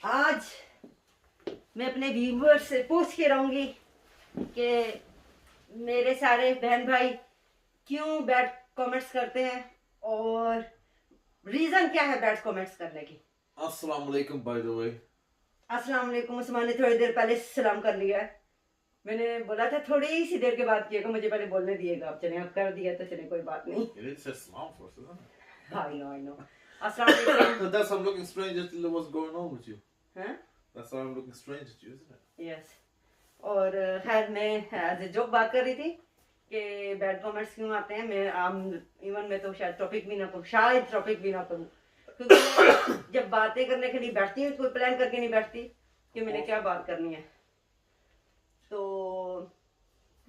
आज मैं अपने व्यूवर्स से पूछ के रहूंगी कि मेरे सारे बहन भाई क्यों बैड कमेंट्स करते हैं और रीजन क्या है बैड कमेंट्स करने की। अस्सलाम वालेकुम बाय द वे। अस्सलाम वालेकुम। उस्मान ने थोड़ी देर पहले सलाम कर लिया है। मैंने बोला था थोड़ी सी देर के बाद किएगा, मुझे पहले बोलने दिएगा। आप चले, आप कर दिया तो चले, कोई बात नहीं। You need to say salam first, isn't it? I know. अस्सलाम वालेकुम। That's why I'm looking strange at what's going on with you. हाँ That's why I'm looking strange at you, isn't it? Yes. और खैर मैं as a joke बात कर रही थी कि बैड कमेंट्स क्यों आते हैं। इवन मैं तो शायद टॉपिक भी ना करूँ, क्योंकि मैं जब बातें करने के लिए बैठती हूँ कोई प्लान करके नहीं बैठती कि मैंने क्या बात करनी है। तो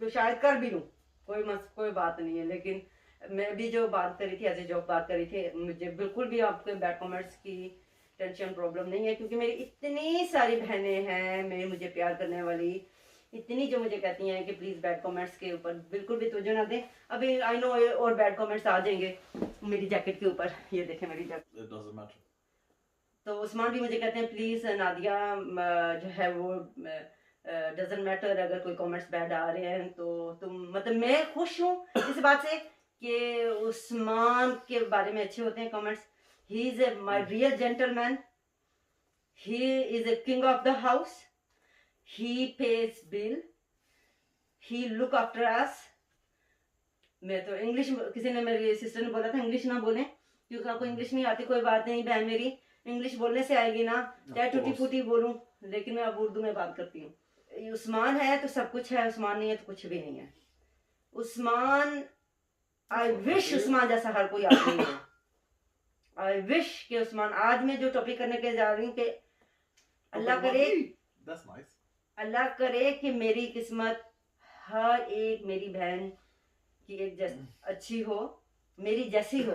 शायद कर भी लूँ, कोई बात नहीं है। लेकिन मैं भी जो बात करी थी, एज ए जोक बात करी थी, मुझे बिल्कुल भी आपके बैड कमेंट्स की टेंशन प्रॉब्लम नहीं है, क्योंकि मेरी इतनी सारी बहनें हैं मुझे प्यार करने वाली, इतनी जो मुझे कहती हैं कि प्लीज़ बैड कमेंट्स के ऊपर बिल्कुल भी तवज्जो ना दें। अभी आई नो और बैड कमेंट्स आ जाएंगे मेरी जैकेट के ऊपर। ये देखें मेरी जैकेट। It doesn't matter. तो उस्मान भी मुझे कहते हैं प्लीज़ नादिया जो है वो डजंट मैटर, अगर कोई कमेंट्स बैड आ रहे हैं तो तुम, मतलब मैं खुश हूँ इस बात से कि उस्मान के बारे में अच्छे होते हैं comments. He is a my real gentleman, he is a king of the house, he pays bill, he look after us। मैं तो इंग्लिश, किसी ने, मेरी सिस्टर ने बोला था इंग्लिश ना बोले क्योंकि आपको इंग्लिश नहीं आती। कोई बात नहीं बहन, मेरी इंग्लिश बोलने से आएगी ना, चाहे टूटी फूटी बोलूं, लेकिन मैं अब उर्दू में बात करती हूँ। उस्मान है तो सब कुछ है, उस्मान नहीं है तो कुछ भी नहीं है। उस्मान, आई विश उस्मान जैसा हर कोई आदमी हो। आई विश कि उस्मान, आज मैं जो टॉपिक करने के जा रही हूँ कि अल्लाह करे, That's nice. अल्लाह करे कि मेरी किस्मत हर एक मेरी बहन की एक अच्छी हो, मेरी जैसी हो।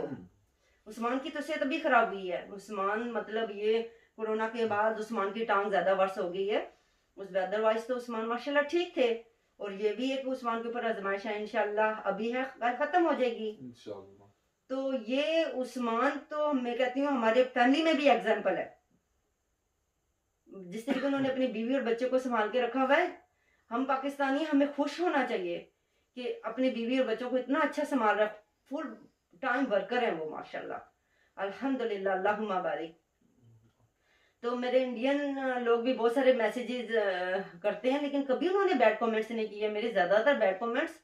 उस्मान की तो सेहत भी खराब हुई है। उस्मान, मतलब ये कोरोना के बाद उस्मान की टांग ज्यादा वर्स हो गई है। अदरवाइज तो उस्मान माशाल्लाह ठीक थे। और ये भी एक उस्मान के ऊपर आजमाइश है, इंशाल्लाह अभी है, खत्म हो जाएगी इंशाल्लाह। तो ये उस्मान तो मैं कहती हूँ हमारे फैमिली में भी एग्जाम्पल है। जिस तरीके उन्होंने अपनी बीवी और बच्चों को संभाल के रखा हुआ है, हम पाकिस्तानी हमें खुश होना चाहिए कि अपनी बीवी और बच्चों को इतना अच्छा संभाल रहा। फुल टाइम वर्कर है वो माशाल्लाह, अल्हम्दुलिल्लाह, अल्लाहुम्मा बारिक। तो मेरे इंडियन लोग भी बहुत सारे मैसेजेस करते हैं, लेकिन कभी उन्होंने बैड कमेंट्स नहीं किए। मेरे ज्यादातर बैड कमेंट्स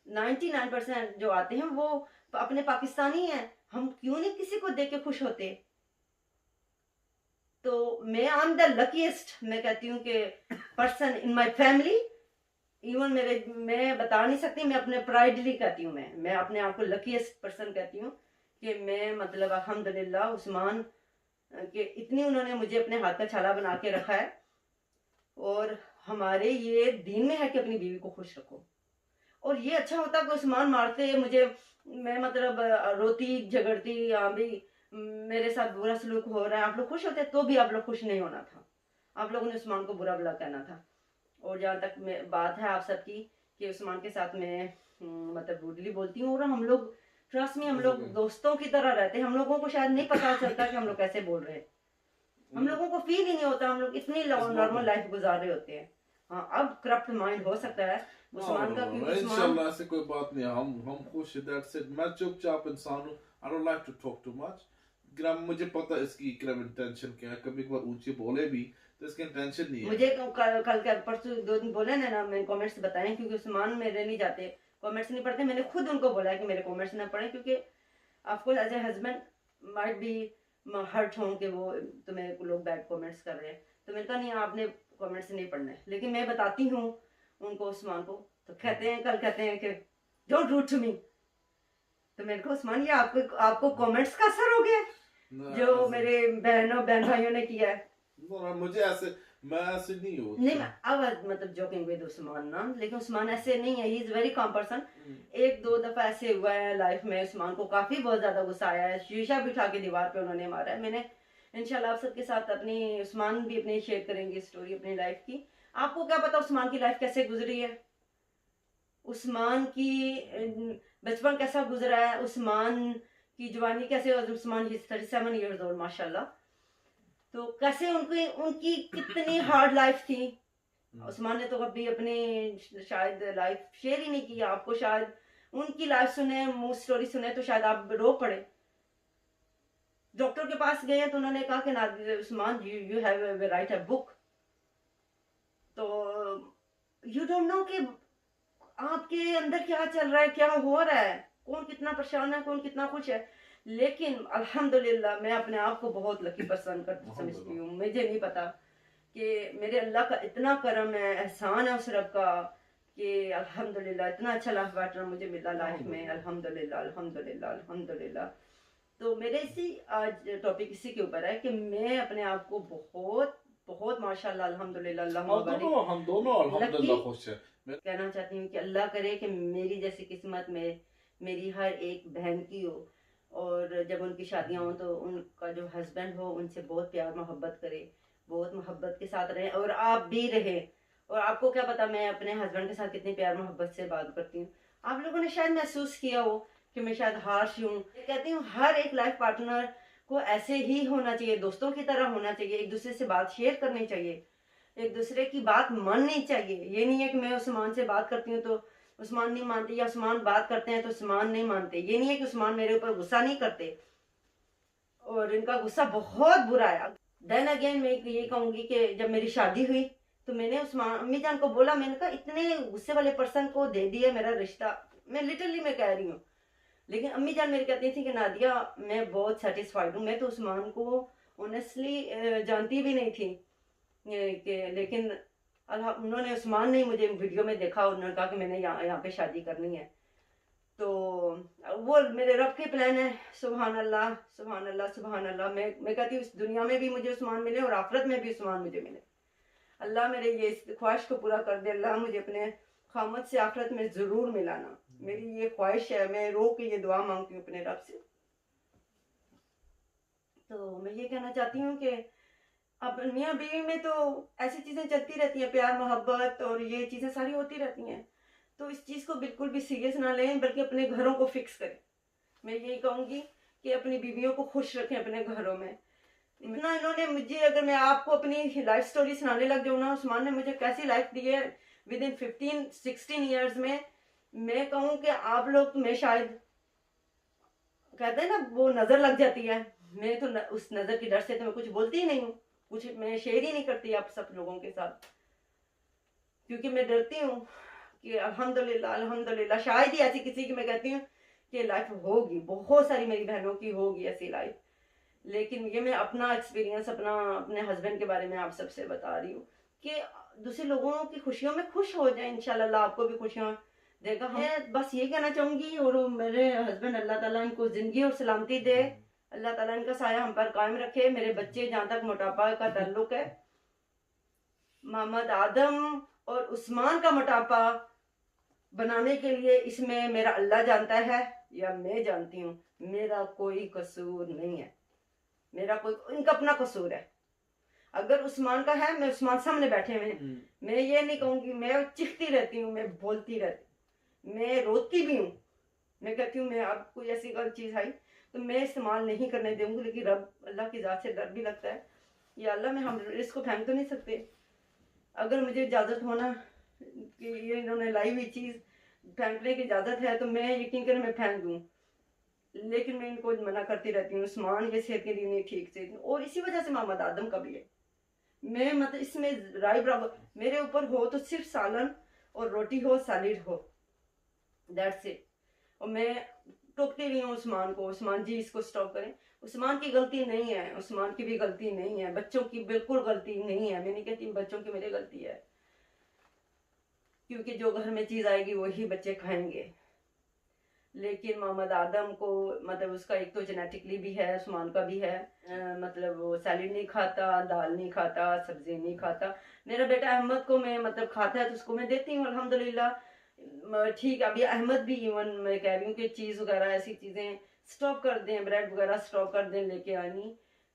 99% जो आते हैं वो अपने पाकिस्तानी हैं। हम क्यों नहीं किसी को देख के खुश होते। तो मैं आई एम द लकीस्ट, मैं कहती हूँ कि person in my family. Even मैं बता नहीं सकती, मैं अपने प्राइडली कहती हूँ, मैं अपने आप को लकीस्ट पर्सन कहती हूँ कि मैं, मतलब अल्हम्दुलिल्लाह उस्मान के इतनी उन्होंने मुझे अपने हाथ का छाला बना के रखा है। और हमारे ये दीन में है कि अपनी बीवी को खुश रखो। और ये अच्छा होता कि उस्मान मारते मुझे, मैं मतलब रोती झगड़ती, यहाँ भी मेरे साथ बुरा सलूक हो रहा है, आप लोग खुश होते तो भी आप लोग खुश नहीं होना था। आप लोगों ने उस्मान को बुरा भला कहना था। और जहाँ तक बात है आप सबकी कि उस्मान के साथ मैं मतलब रूडली बोलती हूँ, और हम लोग ट्रस्ट में, हम लोग दोस्तों की तरह रहते हैं। हम लोगों को शायद नहीं पता चलता कि हम लोग कैसे बोल रहे हैं, हम लोगों को फील ही नहीं होता, हम लोग इतनी नॉर्मल लाइफ गुजार रहे होते हैं। हाँ, अब करप्ट माइंड हो सकता है उस्मान का, क्योंकि इंशाल्लाह ऐसे कोई बात नहीं है। हम खुश है, that's it। मैं चुपचाप इंसान हूँ। I don't like to talk too much। ग्राम मुझे पता है इसकी इंटेंशन क्या है। कभी कभार ऊंचे बोले भी तो इसकी इंटेंशन नहीं है। मुझे कल परसों 2 दिन बोले ना मैंने कमेंट्स बताए, क्योंकि उस्मान मेरे नहीं जाते, कमेंट्स नहीं पढ़ते। मैंने खुद उनको बोला है कि मेरे कमेंट्स ना पढ़े, क्योंकि आपको as a husband might be hurt हों कि वो तुम्हें लोग बैड कमेंट्स कर रहे हैं। तो मैंने कहा नहीं, आपने कमेंट्स नहीं पढ़ने। लेकिन मैं बताती हूँ उनको, उस्मान को, तो कहते हैं, कल कहते हैं कि डोंट रूड टू मी। तो मेरे को उस्मान, ये आपको कमेंट्स का असर हो गया जो मेरे बहन भाइयों ने किया है। मुझे ऐसे, मैं ऐसे नहीं हूँ। नहीं, अब मतलब जोकिंग विद उस्मान ना, लेकिन उस्मान ऐसे नहीं है, he is very com person. 1-2 दफा ऐसे हुआ है लाइफ में, उस्मान को काफी बहुत ज्यादा गुस्सा आया है, शीशा बिठा के दीवार पे उन्होंने मारा है। मैंने इंशाल्लाह आप सबके साथ अपनी, उस्मान भी अपनी शेयर करेंगे स्टोरी अपनी लाइफ की। आपको क्या पता उस्मान की लाइफ कैसे गुजरी है, उस्मान की बचपन कैसा गुजरा है, उस्मान की जवानी कैसे। उस्मान 37 ईयर्स ओल्ड माशाल्लाह। तो कैसे उनकी उनकी कितनी हार्ड लाइफ थी। उस्मान ने तो कभी अपनी शायद लाइफ शेयर ही नहीं की आपको, शायद उनकी लाइफ सुने, मुंह स्टोरी सुने तो शायद आप रो पड़े। डॉक्टर के पास गए तो उन्होंने कहा कि Nadir Usman you have right a book. तो यू डोंट नो कि आपके अंदर क्या चल रहा है, क्या हो रहा है, कौन कितना परेशान है, कौन कितना खुश है। लेकिन अल्हम्दुलिल्लाह मैं अपने आप को बहुत लकी पर्सन कर समझती हूँ। मुझे नहीं पता कि मेरे अल्लाह का इतना करम है, एहसान है उस रब का कि अल्हम्दुलिल्लाह इतना अच्छा लाइफ पार्टनर मुझे मिला लाइफ में। अल्हम्दुलिल्लाह अल्हम्दुलिल्लाह अल्हम्दुलिल्लाह। तो मेरे इसी आज टॉपिक इसी के ऊपर है कि मैं अपने आप को बहुत बहुत माशाल्लाह अल्हम्दुलिल्लाह अल्लाह मुबारक हम दोनों अल्हम्दुलिल्लाह खुश है। कहना चाहती हूँ कि अल्लाह करे कि मेरी जैसी किस्मत में मेरी हर एक बहन की हो, और जब उनकी शादियाँ हों तो उनका जो हस्बैंड हो उनसे बहुत प्यार मोहब्बत करे, बहुत मोहब्बत के साथ रहे, और आप भी रहे। और आपको क्या पता मैं अपने हस्बैंड के साथ कितनी प्यार मोहब्बत से बात करती हूँ। आप लोगों ने शायद महसूस किया हो कि मैं शायद हार्श हूँ। कहती हूँ हर एक लाइफ पार्टनर को ऐसे ही होना चाहिए, दोस्तों की तरह होना चाहिए, एक दूसरे से बात शेयर करनी चाहिए, एक दूसरे की बात माननी चाहिए। ये नहीं है कि मैं उस्मान से बात करती हूँ तो उस्मान नहीं मानते, या उस्मान बात करते हैं तो उस्मान नहीं मानते। ये नहीं है कि उस्मान मेरे ऊपर गुस्सा नहीं करते, और इनका गुस्सा बहुत बुरा है। देन अगेन मैं ये कहूंगी कि जब मेरी शादी हुई तो मैंने उस्मान अम्मी जान को बोला, मैंने कहा इतने गुस्से वाले पर्सन को दे दिया मेरा रिश्ता, मैं लिटरली मैं कह रही हूँ। लेकिन अम्मी जान मेरी कहती थी कि नादिया मैं बहुत सेटिस्फाइड हूँ, मैं तो उस्मान को ऑनेस्टली जानती भी नहीं थी कि, लेकिन अल्लाह उन्होंने उस्मान ने मुझे वीडियो में देखा और उन्होंने कहा कि मैंने यहाँ पे शादी करनी है। तो वो मेरे रब के प्लान है। सुभान अल्लाह सुभान अल्लाह सुभान अल्लाह। मैं कहती हूँ इस दुनिया में भी मुझे उस्मान मिले और आखिरत में भी उस्मान मुझे मिले। अल्लाह मेरे ये इस ख्वाहिश को पूरा कर दे। अल्लाह मुझे अपने खामद से आखिरत में जरूर मिलाना, मेरी ये ख्वाहिश है। मैं रो के ये दुआ मांगती हूँ अपने रब से। तो मैं ये कहना चाहती हूँ कि अब मियाँ बीवी में तो ऐसी चीजें चलती रहती हैं, प्यार मोहब्बत और ये चीजें सारी होती रहती हैं। तो इस चीज को बिल्कुल भी सीरियस ना लें, बल्कि अपने घरों को फिक्स करें। मैं यही कहूंगी कि अपनी बीवियों को खुश रखें अपने घरों में। इतना इन्होंने मुझे, अगर मैं आपको अपनी लाइफ स्टोरी सुनाने लग जाऊँ ना, उस्मान ने मुझे कैसी लाइफ दी है विद इन 15-16 ईयर्स में, मैं कहूँ कि आप लोग तुम्हें शायद कहते हैं ना वो नजर लग जाती है। मैं तो उस नजर की डर से तो मैं कुछ बोलती ही नहीं हूँ, कुछ मैं शेयर ही नहीं करती आप सब लोगों के साथ, क्योंकि मैं डरती हूँ कि अल्हम्दुलिल्लाह अल्हम्दुलिल्लाह शायद ही ऐसी किसी की मैं कहती हूँ कि लाइफ होगी, बहुत सारी मेरी बहनों की होगी ऐसी लाइफ। लेकिन ये मैं अपना एक्सपीरियंस अपने हस्बैंड के बारे में आप सबसे बता रही हूँ कि दूसरे लोगों की खुशियों में खुश हो जाए, इंशाल्लाह आपको भी खुशियां देगा। मैं बस ये कहना चाहूंगी, और मेरे हस्बैंड अल्लाह ताला इनको जिंदगी और सलामती दे, अल्लाह ताला इनका साया हम पर कायम रखे। मेरे बच्चे जहाँ तक मोटापा का ताल्लुक है, मोहम्मद आदम और उस्मान का मोटापा बनाने के लिए इसमें मेरा अल्लाह जानता है या मैं जानती हूँ, मेरा कोई कसूर नहीं है, मेरा कोई, इनका अपना कसूर है। अगर उस्मान का है, मैं उस्मान सामने बैठे हुए हैं, मैं ये नहीं कहूंगी, मैं चिखती रहती हूँ, मैं बोलती रहती, मैं रोती भी हूँ। मैं कहती हूँ मैं अब कोई ऐसी गलत चीज आई तो मैं इस्तेमाल नहीं करने दूंगी, लेकिन रब अल्लाह की जात से डर भी लगता है। या अल्लाह में हम इसको फेंक तो नहीं सकते। अगर मुझे इजाजत होना कि ये इन्होंने लाई हुई चीज फेंकने की इजाजत है तो मैं यकीन करें मैं फेंक दूं, लेकिन मैं इनको मना करती रहती हूँ। उस्मान ये सेहत के लिए नहीं ठीक से, और इसी वजह से मोहम्मद आदम का भी है। मैं मतलब इसमें राय बराबर मेरे ऊपर हो तो सिर्फ सालन और रोटी हो, सैलेड हो, दैट्स इट। और मैं टोकती रही हूँ उस्मान को, उस्मान जी इसको स्टॉप करें। उस्मान की गलती नहीं है, उस्मान की भी गलती नहीं है, बच्चों की बिल्कुल गलती नहीं है। मैं नहीं कहती बच्चों की मेरी गलती है, क्योंकि जो घर में चीज आएगी वही बच्चे खाएंगे। लेकिन मोहम्मद आदम को मतलब उसका एक तो जेनेटिकली भी है, उस्मान का भी है, मतलब वो सैलेड नहीं खाता, दाल नहीं खाता, सब्जी नहीं खाता। मेरा बेटा अहमद को मैं मतलब खाता है तो उसको मैं देती हूँ अल्हम्दुलिल्लाह। ठीक, अभी अहमद भी इवन मैं कह रही हूँ कि चीज़ वगैरह ऐसी चीज़ें स्टॉप कर दें, ब्रेड वगैरह स्टॉप कर दें लेके आनी,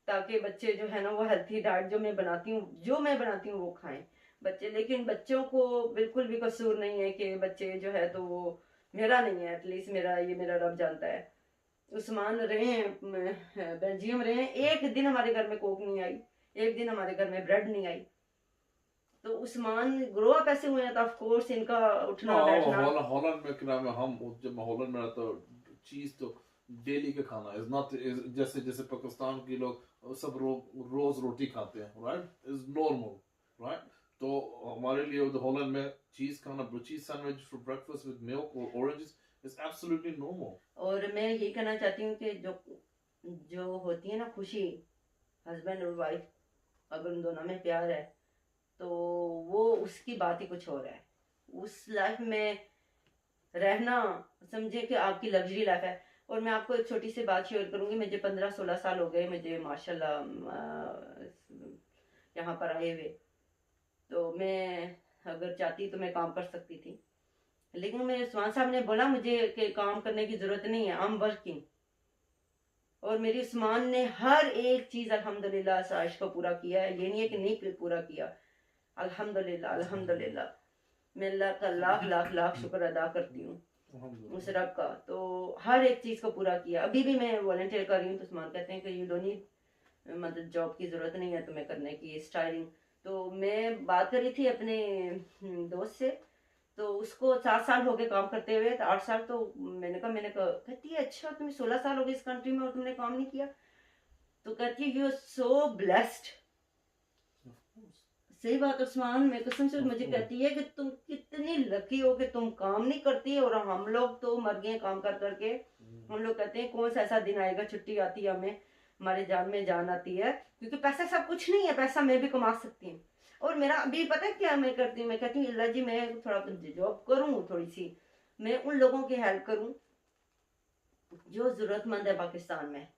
ताकि बच्चे जो है ना वो हेल्थी डाइट जो मैं बनाती हूँ वो खाएं बच्चे। लेकिन बच्चों को बिल्कुल भी कसूर नहीं है कि बच्चे जो है तो वो मेरा नहीं है, एटलीस्ट मेरा रब जानता है। उस्मान रहे हैं बेल्जियम रहे हैं, एक दिन हमारे घर में कोक नहीं आई, एक दिन हमारे घर में ब्रेड नहीं आई। तो उस्मान ग्रो अप ऐसे हुए हैं, तो ऑफ कोर्स इनका उठना बैठना। हॉलैंड में क्या नाम है, हम जब मैं हॉलैंड में रहता तो चीज तो डेली का खाना इज नॉट, जैसे जैसे पाकिस्तान के लोग सब रोज रोटी खाते हैं, राइट, इज नॉर्मल, राइट। तो हमारे लिए तो हॉलैंड में चीज खाना, cheese sandwich for breakfast with milk और ऑरेंजेस इज एब्सोल्युटली नॉर्मल। और मैं यही कहना चाहती हूँ कि जो जो होती है ना खुशी, हस्बैंड और वाइफ, अगर उन दोनों में प्यार है तो वो उसकी बात ही कुछ और है। उस लाइफ में रहना, समझे कि आपकी लग्जरी लाइफ है। और मैं आपको एक छोटी सी बात शेयर करूंगी। मुझे 15-16 साल हो गए मुझे माशाल्लाह यहाँ पर आए हुए। तो मैं अगर चाहती तो मैं काम कर सकती थी, लेकिन मेरे उस्मान साहब ने बोला मुझे कि काम करने की जरूरत नहीं है, आई एम वर्किंग। और मेरी उस्मान ने हर एक चीज अल्हम्दुलिल्लाह साइश को पूरा किया है। ये नहीं है कि नहीं पूरा किया, अल्हम्दुलिल्लाह अल्हम्दुलिल्लाह। मैं अल्लाह का लाख लाख लाख शुक्र अदा करती हूँ उस रब का। तो हर एक चीज को पूरा किया। अभी भी मैं वॉलंटियर कर रही हूँ, तो उस्मान कहते हैं कि यू डोंट नीड, मतलब जॉब की जरूरत नहीं है तुम्हें करने की स्टाइलिंग। तो मैं बात करी थी अपने दोस्त से, तो उसको 7 साल हो गए काम करते हुए, तो 8 साल। तो मैंने कहा कहती है अच्छा तुम्हें 16 साल हो गए इस कंट्री में और तुमने काम नहीं किया। तो कहती है यू आर सो ब्लेस्ड। सही बात उस्मान, मैं कसम से मुझे कहती है कि तुम कितनी लकी हो कि तुम काम नहीं करती, और हम लोग तो मर गए काम कर करके। हम लोग कहते हैं कौन सा ऐसा दिन आएगा छुट्टी आती है हमें, हमारे जान में जान आती है, क्योंकि पैसा सब कुछ नहीं है, पैसा मैं भी कमा सकती हूँ। और मेरा अभी पता है क्या मैं करती हूँ, मैं कहती हूँ अल्लाह जी मैं थोड़ा जॉब करूँ थोड़ी सी, मैं उन लोगों की हेल्प करूँ जो जरूरतमंद है पाकिस्तान में।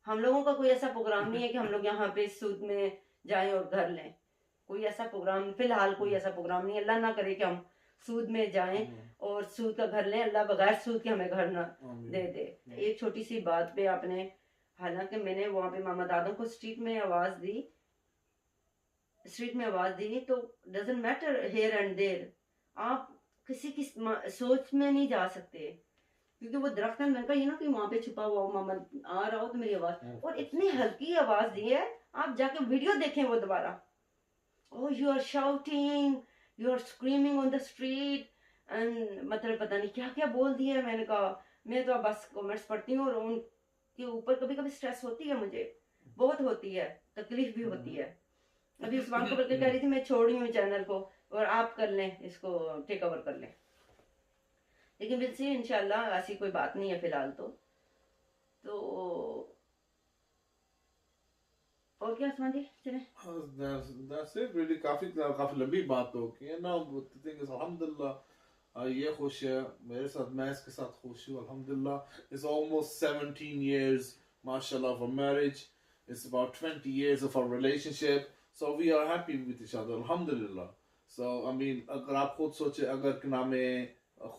हम लोगों का कोई ऐसा प्रोग्राम नहीं है कि हम लोग यहाँ पे सूद में जाएं और घर लें। कोई ऐसा प्रोग्राम फिलहाल कोई ऐसा प्रोग्राम नहीं है। अल्लाह ना करे कि हम सूद में जाएं और सूद का घर लें। अल्लाह बगैर सूद के हमें घर ना दे दे। एक छोटी सी बात पे आपने, हालांकि मैंने वहां पे मोहम्मद आदम को स्ट्रीट में आवाज दी, तो doesn't matter here and there, आप किसी की सोच में नहीं जा सकते, क्योंकि वो दरख्त में कहा ये ना कि वहां पे छुपा हुआ मोहम्मद आ रहा हो तो मेरी आवाज, और इतनी हल्की आवाज दी है। आप जाके वीडियो देखें वो दोबारा। Oh you are shouting, you are screaming on the street and मतलब पता नहीं क्या क्या बोल दिया। मैंने कहा मैं तो बस कमेंट्स पढ़ती हूँ, और उनके ऊपर कभी कभी स्ट्रेस होती है, मुझे बहुत होती है, तकलीफ भी होती है। अभी उस्मान को बल्कि कह रही थी मैं छोड़ रही हूँ चैनल को और आप कर लें, इसको टेक ओवर कर लें, लेकिन विल सी इंशाल्लाह, ऐसी कोई बात नहीं है फिलहाल तो और क्या उस्मान जी चले। That's it really, काफी लंबी बात हो गई है ना। The thing is अल्हम्दुलिल्लाह ये खुश है मेरे साथ, मैं इसके साथ खुश हूँ अल्हम्दुलिल्लाह। It's almost 17 years mashallah of our marriage. It's about 20 years of our relationship, so we are happy with each other alhamdulillah. So I mean अगर आप खुद सोचे अगर क्या नाम है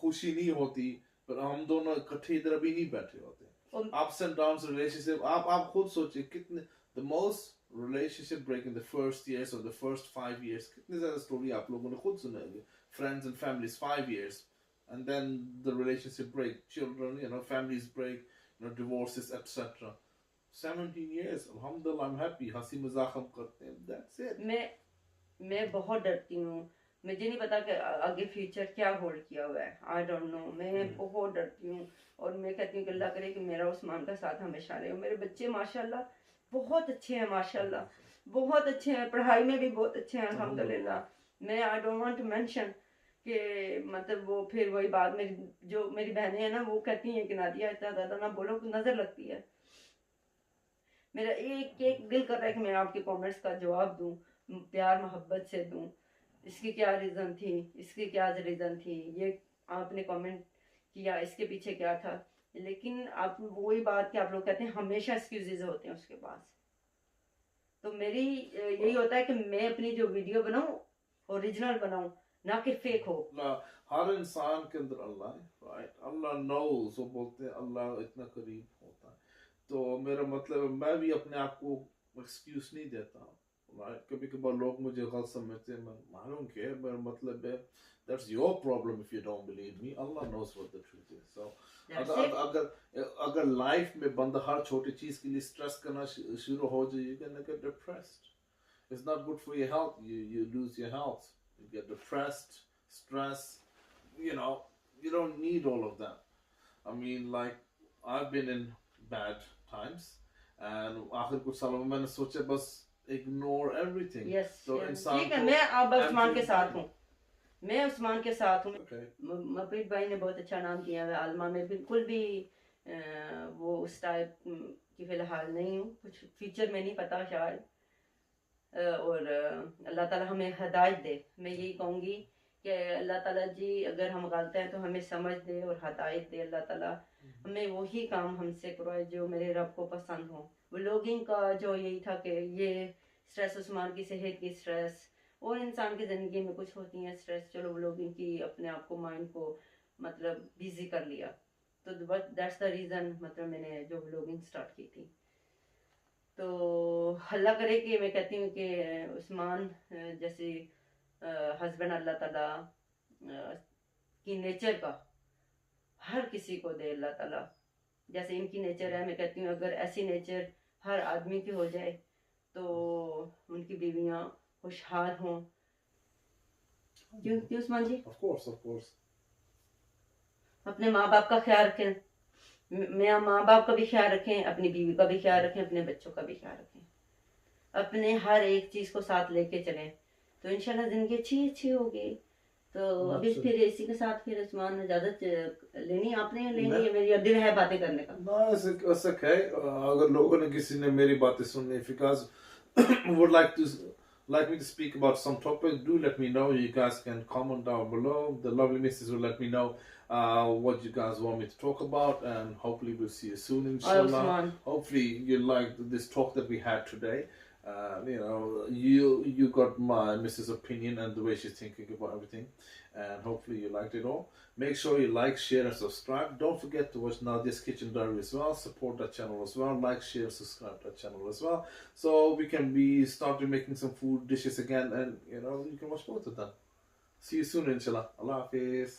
खुशी नहीं होती पर हम दोनों इकट्ठे इधर अभी नहीं बैठे होते। Ups and downs relationship, आप खुद सोचिए कितने, the most relationship break in the first years or the first 5 years, कितनी ज़्यादा स्टोरी आप लोगों ने खुद सुना होगी, friends and families 5 years and then the relationship break, children, you know, families break, you know, divorces etc. 17 years alhamdulillah, I'm happy, हंसी मजाक हम करते हैं, that's it. मैं बहुत डरती हूँ, मुझे नहीं पता कि आगे फ्यूचर क्या होल्ड किया हुआ है, आई डोंट नो। मैं बहुत डरती हूँ, और मैं कहती हूँ कि अल्लाह करे कि मेरा उस्मान का साथ हमेशा रहे। मेरे बच्चे माशाल्लाह बहुत अच्छे हैं, माशाल्लाह बहुत अच्छे हैं, पढ़ाई में भी बहुत अच्छे हैं अल्हम्दुलिल्लाह। मैं I don't want to mention कि मतलब वो फिर वही बात, मेरी बहनें हैं ना वो कहती हैं कि नादिया इतना ज़्यादा ना बोलो, नज़र लगती है। मेरा एक एक दिल कर रहा है कि मैं आपके कमेंट्स का जवाब दूं, प्यार मोहब्बत से दूं, इसकी क्या रीज़न थी, इसकी क्या रीज़न थी, ये आपने कमेंट किया, इसके पीछे क्या था। लेकिन आप वही बात कि आप लोग कहते हैं हमेशा एक्सक्यूजेज होते हैं उसके पास। तो मेरी यही होता है कि मैं अपनी जो वीडियो बनाऊं ओरिजिनल बनाऊं, ना कि फेक हो। हर इंसान के अंदर अल्लाह है, राइट, अल्लाह नोज़, वो बोलते हैं अल्लाह इतना करीब होता है। तो मेरा मतलब मैं भी अपने आप को एक्सक्यूज नहीं देता, right? कभी कभार लोग मुझे गलत समझते हैं, I don't care, मेरा मतलब है that's your problem if you don't believe me. Allah knows what the truth is. So That's अगर it. अगर अगर लाइफ में बंदा हर छोटी चीज के लिए स्ट्रेस करना शुरू हो जाए, you're gonna get depressed. It's not good for your health. You lose your health. You get depressed, stress. You know, you don't need all of that. I mean, like, I've been in bad times, and आखिर कुछ सालों में मैंने सोचा बस ignore everything. Yes, तो yes. इंसान ठीक है, को मैं अब उस्मान के empty साथ हूँ, मैं उस्मान के साथ हूँ। Okay. मपीद भाई ने बहुत अच्छा नाम किया है। आलमा में बिल्कुल भी वो उस टाइप की फ़िलहाल नहीं हूँ, कुछ फ्यूचर में नहीं पता शायद। और अल्लाह ताला हमें हदायत दे। मैं यही कहूँगी कि अल्लाह ताला जी अगर हम गलत हैं तो हमें समझ दे और हदायत दे अल्लाह ताला। हमें वही काम हमसे करवाए जो मेरे रब को पसंद हो। व्लॉगिंग का जो यही था कि ये स्ट्रेस, उस्मान की सेहत की स्ट्रेस, और इंसान की ज़िंदगी में कुछ होती हैं स्ट्रेस, चलो व्लॉगिंग की अपने आप को, माइंड को मतलब बिजी कर लिया, तो दैट्स द रीज़न मतलब मैंने जो व्लॉगिंग स्टार्ट की थी। तो अल्लाह करे कि मैं कहती हूँ कि उस्मान जैसे हस्बैंड अल्लाह ताला की नेचर का हर किसी को दे अल्लाह ताला। जैसे इनकी नेचर है, मैं कहती हूँ अगर ऐसी नेचर हर आदमी की हो जाए तो उनकी बीवियाँ खुशहाल हों। क्यों क्यों उस्मान जी? Of course, of course. अपने माँ बाप का ख्याल रखें, मैं माँ बाप का भी ख्याल रखें, अपनी बीवी का भी ख्याल रखें, अपने बच्चों का भी ख्याल रखें, अपने हर एक चीज़ को साथ लेके चलें, तो इंशाल्लाह ज़िंदगी अच्छी अच्छी होगी। तो अभी फिर इसी के साथ फिर उस्मान इजाज़त लेनी आपने या लेंगे, या मेरी दिल है बातें करने का? No, it's okay. अगर लोगों ने किसी ने मेरी बातें सुननी, if you guys would like me to speak about some topic, do let me know. You guys can comment down below. The lovely missus will let me know what you guys want me to talk about, and hopefully we'll see you soon, inshallah. Hopefully you liked this talk that we had today. You know, you got my missus' opinion and the way she's thinking about everything, and hopefully you liked it all. Make sure you like, share, and subscribe. Don't forget to watch Nadia's Kitchen Diary as well. Support that channel as well. Like, share, subscribe to that channel as well, so we can be starting making some food dishes again, and you know you can watch both of them. See you soon, inshallah. Allah Hafiz.